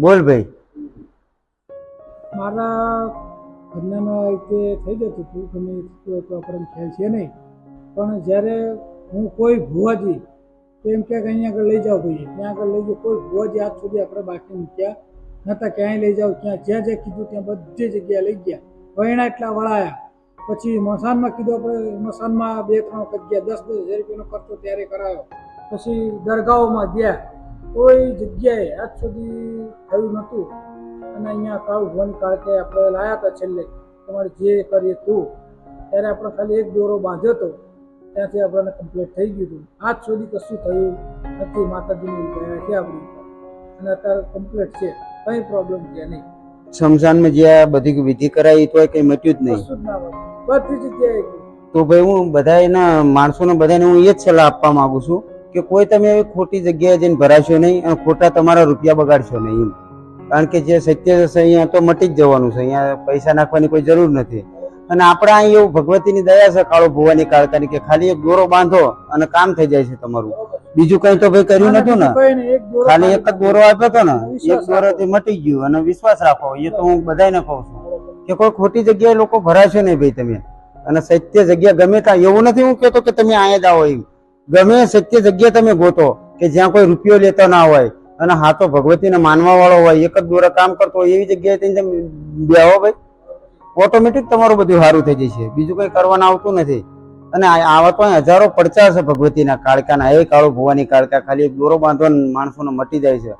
બોલ ભાઈ. મારા ઘરના રીતે થઈ જતું હતું ગમે તો આપણને ખ્યાલ છે નહીં, પણ જ્યારે હું કોઈ ભુવાજી તો એમ કે અહીંયા આગળ લઈ જાઓ ભાઈ, ત્યાં આગળ લઈ જાઓ, કોઈ ભુવાજી આજ સુધી આપણે બાકી મૂક્યા નહોતા. ક્યાંય લઈ જાઓ, જ્યાં જ્યાં કીધું ત્યાં બધી જગ્યાએ લઈ ગયા, વૈણા એટલા વળાયા. પછી મસાનમાં કીધું, આપણે મસાનમાં 2-3 વખત ગયા, 10,000 રૂપિયાનો ખર્ચો ત્યારે કરાયો. પછી દરગાહોમાં ગયા, કોઈ જગ્યાએ આજ સુધી થયું નહોતું. અને અહીંયા કાળું ભવાની કાળકે આપણે લાયા હતા છેલ્લે, તમારે જે કરીએ તું, ત્યારે આપણે ખાલી એક દોરો બાંધ્યો હતો, ત્યાંથી આપણને કમ્પ્લીટ થઈ ગયું હતું. આજ સુધી કશું થયું નથી. માતાજીની દયા છે આપણી ઉપર, અને અત્યારે કમ્પ્લીટ છે, કંઈ પ્રોબ્લેમ છે નહીં. શમશાનમાં જે આ બધી વિધિ કરાવી તો કઈ મટ્યું જ નહીં. કશું જ ના હોય, બધી જગ્યાએ. તો ભાઈ હું બધા એના માણસોને બધાને હું એ જ સલાહ આપવા માંગુ છું કે કોઈ તમે એવી ખોટી જગ્યાએ જઈને ભરાશો નહીં અને ખોટા તમારા રૂપિયા બગાડશો નહીં એમ. કારણ કે જે સત્ય છે અહીંયા તો મટી જ જવાનું છે, અહીંયા પૈસા નાખવાની કોઈ જરૂર નથી. અને આપણે અહીં એવું ભગવતીની દયા છે કાળો ભુવાની કાળકાની કે ખાલી એક દોરો બાંધો અને કામ થઈ જાય છે તમારું. બીજું કઈ તો ભાઈ કર્યું નતું ને, ખાલી એક જ દોરો આપ્યો હતો ને, એક દોરોથી મટી ગયું. અને વિશ્વાસ રાખો, એ તો હું બધાને કહું છું કે કોઈ ખોટી જગ્યાએ લોકો ભરાશો નહીં ભાઈ તમે. અને સત્ય જગ્યા ગમે ત્યાં, એવું નથી હું કહેતો કે તમે અહીંયા જ આવો એમ, ગમે સત્ય જગ્યા તમે ગોતો કે જ્યાં કોઈ રૂપિયો લેતો ના હોય અને હાથો ભગવતીને માનવા વાળો હોય, એક જ દોરા કામ કરતો હોય, એવી જગ્યાએ તમે બેહો ભાઈ, ઓટોમેટિક તમારું બધું સારું થઈ જશે. બીજું કઈ કરવાનું આવતું નથી. અને આવા તો હજારો પડચા છે ભગવતીના કાળકાના. એ કાળો ભુવાની કાળકા, ખાલી એક દોરો બાંધવાનો માણસોને મટી જાય છે.